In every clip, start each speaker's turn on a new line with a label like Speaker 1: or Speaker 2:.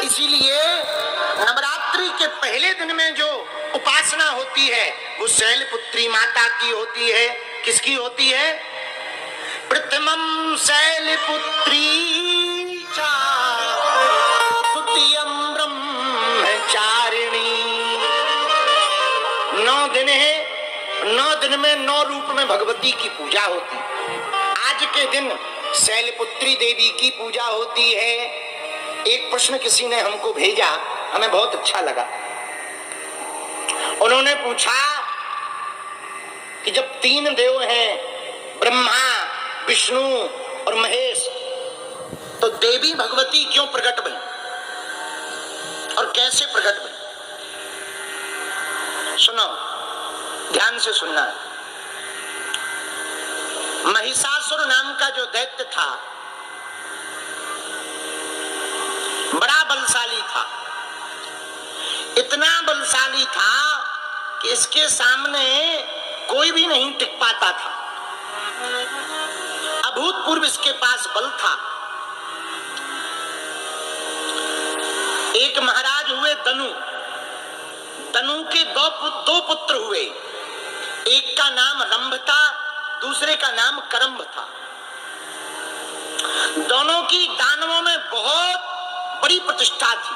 Speaker 1: इसीलिए नवरात्रि के पहले दिन में जो उपासना होती है वो शैलपुत्री माता की होती है। किसकी होती है? प्रथमम शैलपुत्री चा द्वितीयम ब्रह्मचारिणी। 9 दिन है, 9 दिन में 9 रूप में भगवती की पूजा होती। आज के दिन शैलपुत्री देवी की पूजा होती है। एक प्रश्न किसी ने हमको भेजा, हमें बहुत अच्छा लगा। उन्होंने पूछा कि जब 3 देव हैं, ब्रह्मा, विष्णु और महेश, तो देवी भगवती क्यों प्रकट बनी और कैसे प्रकट बनी? सुनो, ध्यान से सुनना। महिषासुर नाम का जो दैत्य था बड़ा बलशाली था। इतना बलशाली था कि इसके सामने कोई भी नहीं टिक पाता था। अभूतपूर्व इसके पास बल था। एक महाराज हुए दनु। दनु के दो पुत्र हुए। एक का नाम रंभ था, दूसरे का नाम करम्भ था। दोनों की दानवों में बहुत बड़ी प्रतिष्ठा थी,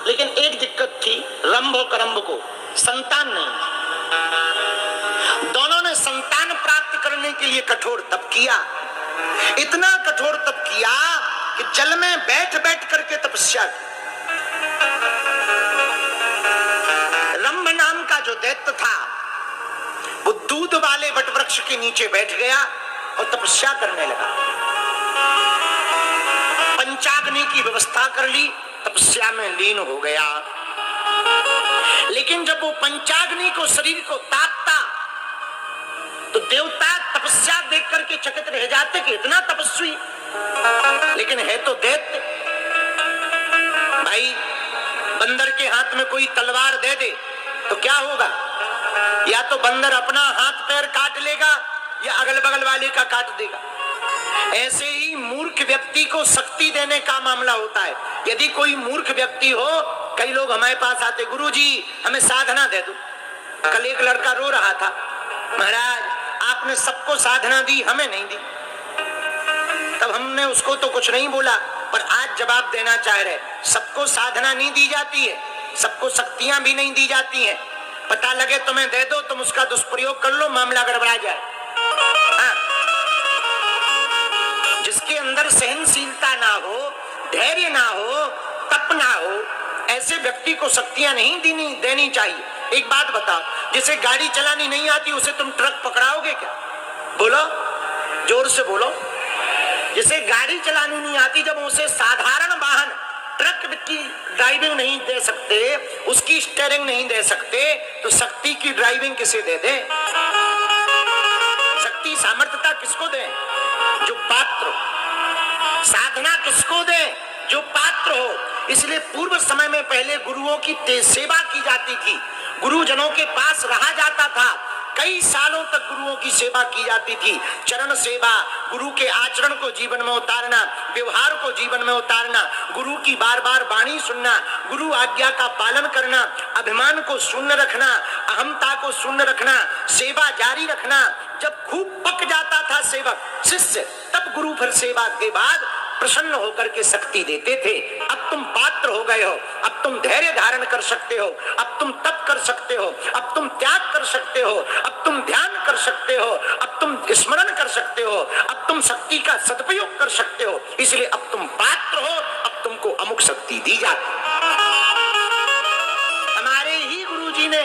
Speaker 1: लेकिन एक दिक्कत थी, रंभ और करम्भ को संतान नहीं थी। दोनों ने संतान प्राप्त करने के लिए कठोर तप किया। इतना कठोर तप किया कि जल में बैठ बैठ करके तपस्या की। रंभ नाम का जो दैत्य था वो दूध वाले वटवृक्ष के नीचे बैठ गया और तपस्या करने लगा। पंचाग्नि की व्यवस्था कर ली, तपस्या में लीन हो गया। लेकिन जब वो पंचाग्नि को शरीर को तापता तो देवता तपस्या देख करके चकित रह जाते कि इतना तपस्वी, लेकिन है तो दैत्य। भाई, बंदर के हाथ में कोई तलवार दे दे तो क्या होगा? या तो बंदर अपना हाथ पैर काट लेगा या अगल बगल वाले का काट देगा। ऐसे ही मूर्ख व्यक्ति को शक्ति देने का मामला होता है। यदि कोई मूर्ख व्यक्ति हो, कई लोग हमारे पास आते, गुरुजी हमें साधना दे दो। कल एक लड़का रो रहा था, महाराज आपने सबको साधना दी, हमें नहीं दी। तब हमने उसको तो कुछ नहीं बोला, पर आज जवाब देना चाह रहे, सबको साधना नहीं दी जाती है, सबको शक्तियां भी नहीं दी जाती हैं। पता लगे तुम्हें दे दो, तुम उसका दुष्प्रयोग कर लो, मामला गड़बड़ा जाए। हाँ। जिसके अंदर सहनशीलता ना हो, धैर्य ना हो, तप ना हो, ऐसे व्यक्ति को शक्तियां नहीं देनी चाहिए। एक बात बताओ, जिसे गाड़ी चलानी नहीं आती उसे तुम ट्रक पकड़ाओगे क्या? बोलो, जोर से बोलो। जिसे गाड़ी चलानी नहीं आती, जब उसे साधारण वाहन ट्रक की ड्राइविंग नहीं दे सकते, उसकी स्टीयरिंग नहीं दे सकते, तो शक्ति की ड्राइविंग किसे दे दे? शक्ति सामर्थ्यता किसको दे? जो पात्र हो। साधना किसको दे? जो पात्र हो। इसलिए पूर्व समय में पहले गुरुओं की सेवा की जाती थी, गुरुजनों के पास रहा जाता था, कई सालों तक गुरुओं की सेवा की जाती थी। चरण सेवा, गुरु के आचरण को जीवन में उतारना, व्यवहार को जीवन में उतारना, गुरु की बार बार वाणी सुनना, गुरु आज्ञा का पालन करना, अभिमान को शून्य रखना, अहमता को शून्य रखना, सेवा जारी रखना। जब खूब पक जाता था सेवक शिष्य, तब गुरु फिर सेवा के बाद प्रसन्न होकर के शक्ति देते थे। अब तुम पात्र हो गए हो, अब तुम धैर्य धारण कर सकते हो, अब तुम तप कर सकते हो, अब तुम त्याग कर सकते हो, अब तुम ध्यान कर सकते हो, अब तुम स्मरण कर सकते हो, अब तुम शक्ति का सदुपयोग कर सकते हो। इसलिए अब तुम पात्र हो, अब तुमको अमुक शक्ति दी जाती। हमारे ही गुरुजी ने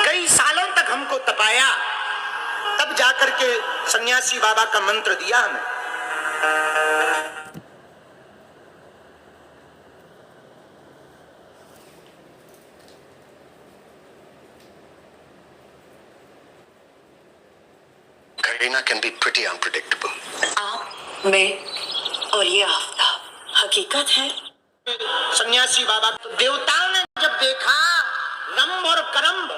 Speaker 1: कई सालों तक हमको तपाया, तब जाकर के सन्यासी बाबा का मंत्र दिया हमें।
Speaker 2: Kareena can be pretty unpredictable.
Speaker 3: आप, मैं और ये आफ्ताब हकीकत है।
Speaker 1: सन्यासी बाबा, तो देवताओं ने जब देखा रंभ और करम्भ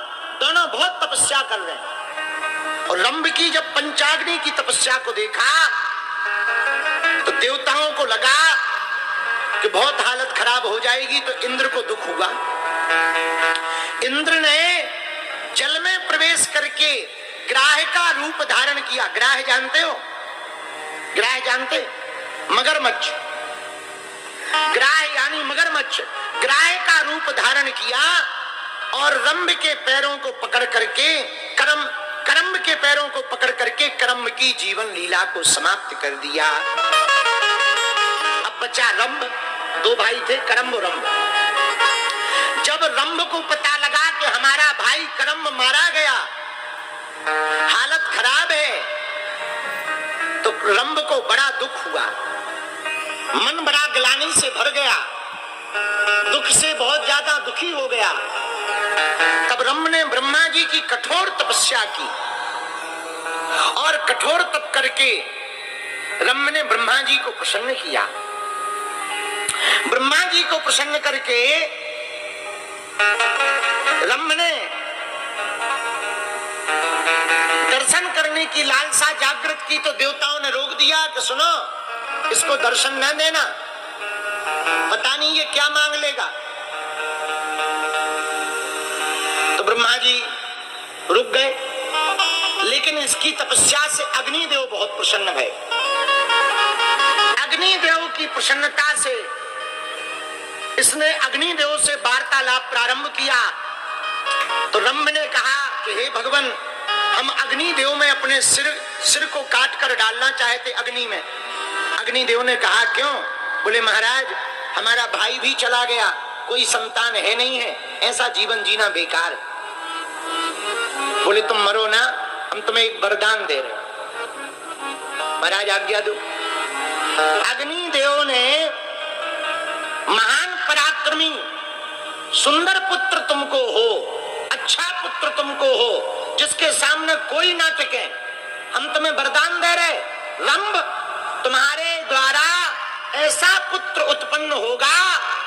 Speaker 1: दोनों बहुत तपस्या कर रहे हैं, और रंभ की जब पंचाग्नि की तपस्या को देखा तो देवताओं को लगा कि बहुत हालत खराब हो जाएगी, तो इंद्र को दुख हुआ। इंद्र ने जल में प्रवेश करके ग्राह का रूप धारण किया। ग्राह जानते हो? ग्राह जानते? मगरमच्छ। ग्राह यानी मगरमच्छ। ग्राह का रूप धारण किया और रंभ के पैरों को पकड़ करके करम्ब के पैरों को पकड़ करके करम्ब की जीवन लीला को समाप्त कर दिया। अब बचा रंभ। दो भाई थे, करम्ब और रंभ। जब रंभ को पता लगा कि हमारा भाई करम्ब मारा गया, हालत खराब है, तो रंभ को बड़ा दुख हुआ, मन बड़ा ग्लानि से भर गया, दुख से बहुत ज्यादा दुखी हो गया। तब रंभ ने ब्रह्मा जी की कठोर तपस्या की और कठोर तप करके रंभ ने ब्रह्मा जी को प्रसन्न किया। ब्रह्मा जी को प्रसन्न करके रंभ ने दर्शन करने की लालसा जागृत की, तो देवताओं ने रोक दिया कि सुनो, इसको दर्शन न देना, पता नहीं ये क्या मांग लेगा। तो ब्रह्मा जी रुक गए, लेकिन इसकी तपस्या से अग्निदेव बहुत प्रसन्न भये। अग्निदेव की प्रसन्नता से इसने अग्निदेव से वार्तालाप प्रारंभ किया। तो रंभ ने कहा कि हे भगवान, हम अग्निदेव में अपने सिर को काट कर डालना चाहते अग्नि में। अग्निदेव ने कहा क्यों? बोले महाराज, हमारा भाई भी चला गया, कोई संतान है नहीं है, ऐसा जीवन जीना बेकार। बोले तुम मरो ना, हम तुम्हें एक वरदान दे रहे। महाराज आज्ञा दो। अग्निदेव ने महान पराक्रमी सुंदर पुत्र तुमको हो, अच्छा पुत्र तुमको हो, जिसके सामने कोई ना टिके, हम तुम्हें वरदान दे रहे। रंभ, तुम्हारे द्वारा ऐसा पुत्र उत्पन्न होगा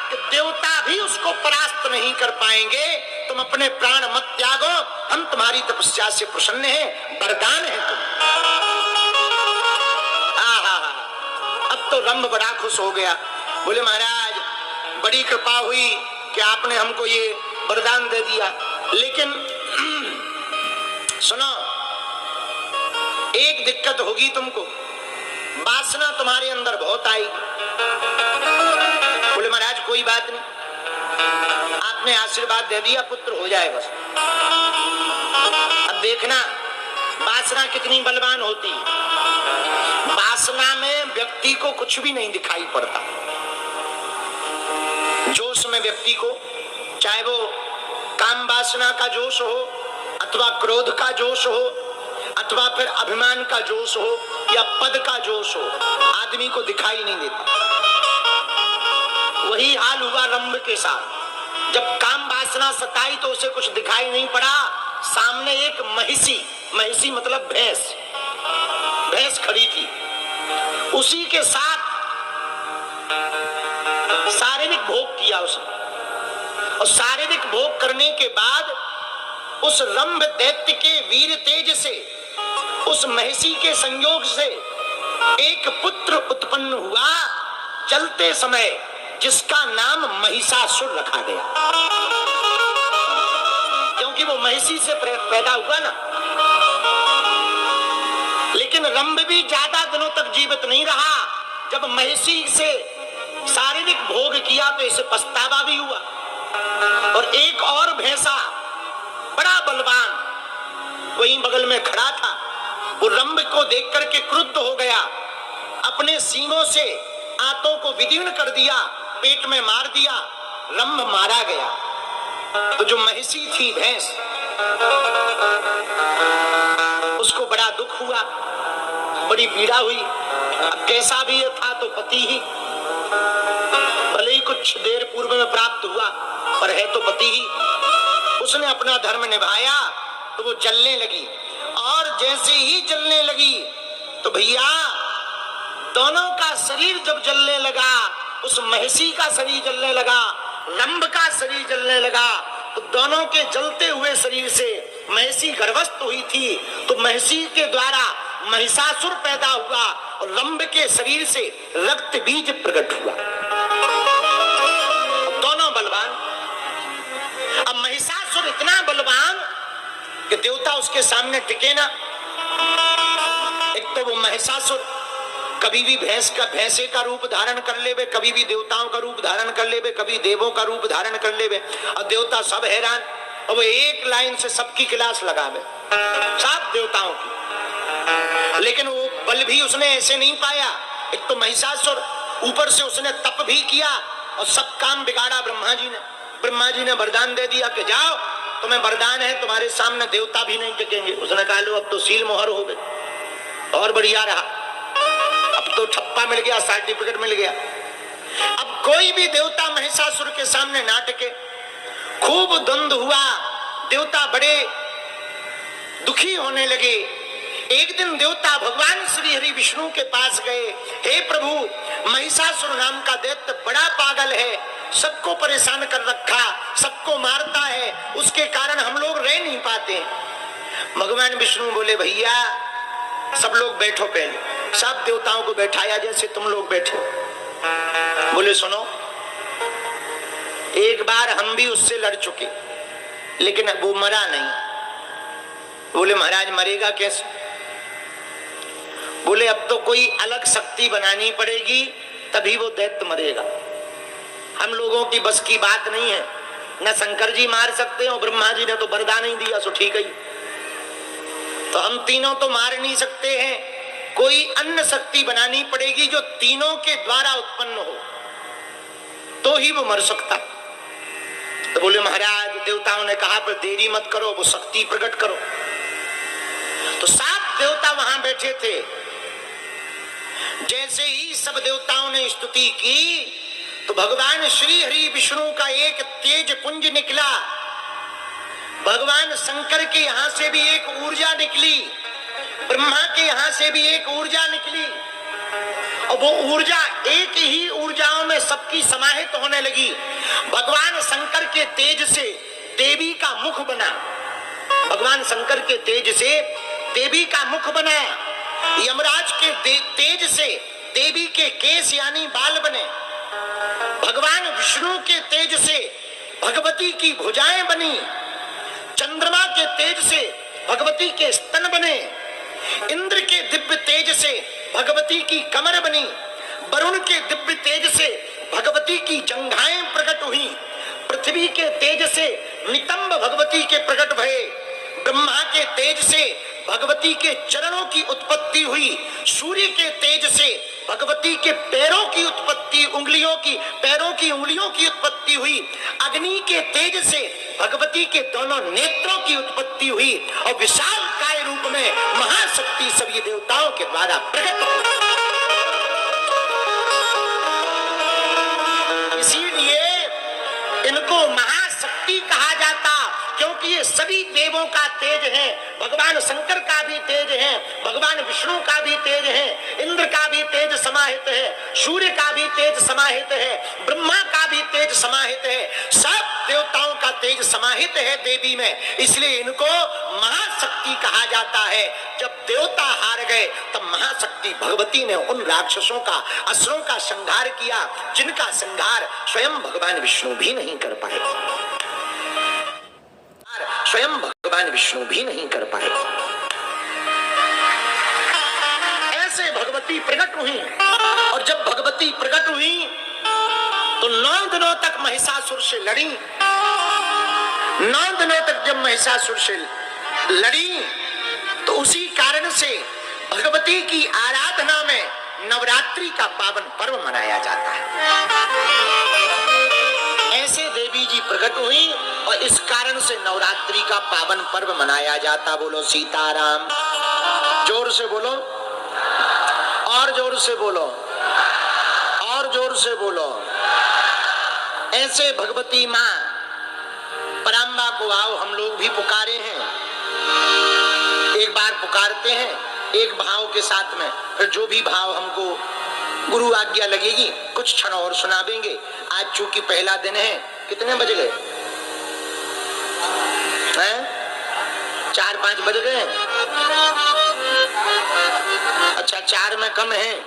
Speaker 1: कि देवता भी उसको परास्त नहीं कर पाएंगे। तुम अपने प्राण मत त्यागो, हम तुम्हारी तपस्या से प्रसन्न हैं, वरदान है तुम। अब तो रंभ बड़ा खुश हो गया। बोले महाराज, बड़ी कृपा हुई कि आपने हमको ये वरदान दे दिया, लेकिन सुनो, एक दिक्कत होगी तुमको, वासना तुम्हारे अंदर बहुत आएगी। बोले महाराज कोई बात नहीं, आपने आशीर्वाद दे दिया, पुत्र हो जाए बस। अब देखना वासना कितनी बलवान होती है। वासना में व्यक्ति को कुछ भी नहीं दिखाई पड़ता। जोश में व्यक्ति को, चाहे वो काम वासना का जोश हो, अथवा क्रोध का जोश हो, अथवा फिर अभिमान का जोश हो, या पद का जोश हो, आदमी को दिखाई नहीं देता। वही हाल हुआ रंभ के साथ। जब काम वासना सताई तो उसे कुछ दिखाई नहीं पड़ा। सामने एक महिषी मतलब भैंस खड़ी थी, उसी के साथ शारीरिक भोग किया उसने। और शारीरिक भोग करने के बाद उस रंभ दैत्य के वीर तेज से, उस महिषी के संयोग से एक पुत्र उत्पन्न हुआ चलते समय, जिसका नाम महिषासुर रखा गया, क्योंकि वो महिषी से पैदा हुआ ना। लेकिन रंभ भी ज्यादा दिनों तक जीवित नहीं रहा। जब महिषी से शारीरिक भोग किया तो इसे पछतावा भी हुआ। और एक और भैंसा बड़ा बलवान वहीं बगल में खड़ा था, वो रंभ को देख करके क्रुद्ध हो गया, अपने सींगों से आंतों को विदीर्ण कर दिया, पेट में मार दिया, रंभ मारा गया। तो जो महिषी थी भैंस, उसको बड़ा दुख हुआ, बड़ी पीड़ा हुई। अब कैसा भी ये था तो पति ही, भले ही कुछ देर पूर्व में प्राप्त हुआ, पर है तो पति ही। उसने अपना धर्म निभाया तो वो जलने लगी, और जैसे ही जलने लगी तो भैया दोनों का शरीर जब जलने लगा, उस महिषी का शरीर जलने लगा, रंभ का शरीर जलने लगा, तो दोनों के जलते हुए शरीर से महिषी गर्भस्थ हुई थी, तो महिषी के द्वारा महिषासुर पैदा हुआ और रंभ के शरीर से रक्त बीज प्रकट हुआ। उसके सामने टिके ना। एक तो वो महिषासुर कभी भी भैंसे का रूप धारण कर लेवे, कभी भी देवताओं का रूप धारण कर लेवे, कभी देवों का रूप धारण कर लेवे, और देवता सब हैरान। और वो एक लाइन से सबकी क्लास लगावे, सब देवताओं की। लेकिन वो बल भी उसने ऐसे नहीं पाया। एक तो महिषासुर, ऊपर से उसने तप भी किया और सब काम बिगाड़ा ब्रह्मा जी ने। ब्रह्मा जी ने वरदान दे दिया कि जाओ, तुम्हें वरदान है, तुम्हारे सामने देवता भी नहीं टिकेंगे। उसने कहा लो अब तो सील मोहर हो गई, और बढ़िया रहा, अब तो ठप्पा मिल गया, सर्टिफिकेट मिल गया। अब कोई भी देवता महिषासुर के सामने ना टिके। खूब द्वंद हुआ, देवता बड़े दुखी होने लगे। एक दिन देवता भगवान श्री हरि विष्णु के पास गए, हे प्रभु, महिषासुर नाम का दैत्य बड़ा पागल है, सबको परेशान कर रखा, सबको मारता है, उसके कारण हम लोग रह नहीं पाते। भगवान विष्णु बोले भैया सब लोग बैठो, पहले सब देवताओं को बैठाया जैसे तुम लोग बैठे। बोले सुनो, एक बार हम भी उससे लड़ चुके, लेकिन वो मरा नहीं। बोले महाराज मरेगा कैसे? बोले अब तो कोई अलग शक्ति बनानी पड़ेगी, तभी वो दैत्य मरेगा। हम लोगों की बस की बात नहीं है, न शंकर जी मार सकते हो, ब्रह्मा जी ने तो वरदान नहीं दिया, सो ठीक है। तो हम तीनों तो मार नहीं सकते हैं, कोई अन्य शक्ति बनानी पड़ेगी जो तीनों के द्वारा उत्पन्न हो, तो ही वो मर सकता। तो बोले महाराज, देवताओं ने कहा पर देरी मत करो, वो शक्ति प्रकट करो। तो 7 देवता वहां बैठे थे। जैसे ही सब देवताओं ने स्तुति की, तो भगवान श्री हरि विष्णु का एक तेज पुंज निकला। भगवान शंकर के यहां से भी एक ऊर्जा निकली, ब्रह्मा के यहां से भी एक ऊर्जा निकली, और वो ऊर्जा एक ही ऊर्जाओं में सबकी समाहित होने लगी। भगवान शंकर के तेज से देवी का मुख बना, भगवान शंकर के तेज से देवी का मुख बना। यमराज के तेज से देवी के केस यानी बाल बने। भगवान विष्णु के तेज से भगवती की भुजाएं बनी। चंद्रमा के तेज से भगवती के स्तन बने। इंद्र के दिव्य तेज से भगवती की कमर बनी। वरुण के दिव्य तेज से भगवती की जंघाएं प्रकट हुई। पृथ्वी के तेज से नितंब भगवती के प्रकट भये। ब्रह्मा के तेज से भगवती के चरणों की उत्पत्ति हुई। सूर्य के तेज से भगवती के पैरों की उत्पत्ति, पैरों की उंगलियों की उत्पत्ति हुई। अग्नि के तेज से भगवती के दोनों नेत्रों की उत्पत्ति हुई, और विशाल काय रूप में महाशक्ति सभी देवताओं के द्वारा प्रकट हुई। इसीलिए इनको महाशक्ति कहा जाता, क्योंकि ये सभी देवों का तेज है। भगवान शंकर का भी तेज है, भगवान विष्णु का भी तेज है, इंद्र का भी तेज समाहित है, सूर्य का भी तेज समाहित है, ब्रह्मा का भी तेज समाहित है। सब देवताओं का तेज समाहित है देवी में, इसलिए इनको महाशक्ति कहा जाता है। जब देवता हार गए तब महाशक्ति भगवती ने उन राक्षसों का, असुरों का संहार किया, जिनका संहार स्वयं भगवान विष्णु भी नहीं कर पाए। स्वयं भगवान विष्णु भी नहीं कर पाए। ऐसे भगवती प्रकट हुई, और जब भगवती प्रकट हुई तो 9 दिनों तक महिषासुर से लड़ी। 9 दिनों तक जब महिषासुर से लड़ी, तो उसी कारण से भगवती की आराधना में नवरात्रि का पावन पर्व मनाया जाता है। ऐसे देवी जी प्रकट हुई, और इस कारण से नवरात्रि का पावन पर्व मनाया जाता। बोलो सीताराम, जोर से बोलो, और जोर से बोलो, और जोर से बोलो। ऐसे भगवती माँ पराम्बा को आओ हम लोग भी पुकारे हैं। एक बार पुकारते हैं एक भाव के साथ में, फिर जो भी भाव हमको गुरु आज्ञा लगेगी कुछ क्षण और सुनावेंगे। आज चूंकि पहला दिन है, कितने बज गए? 4-5 बज गए। अच्छा 4 में कम है,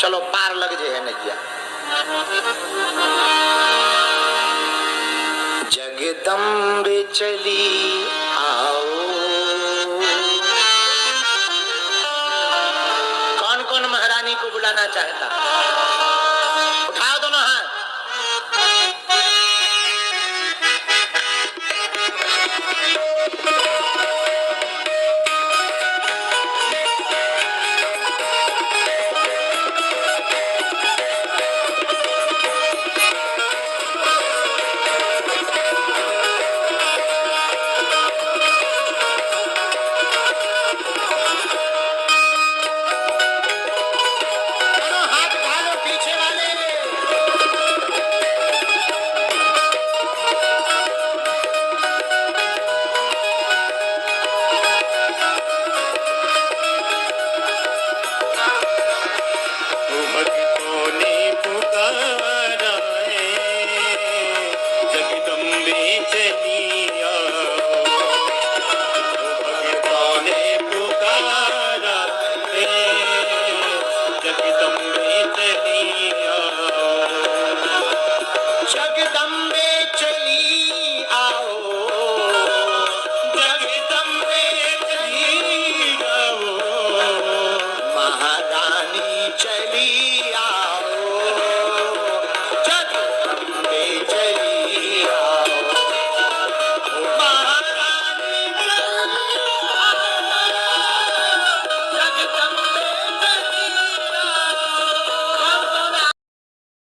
Speaker 1: चलो पार लग जाए नैया। जगदम्बे चली आओ को बुलाना चाहता।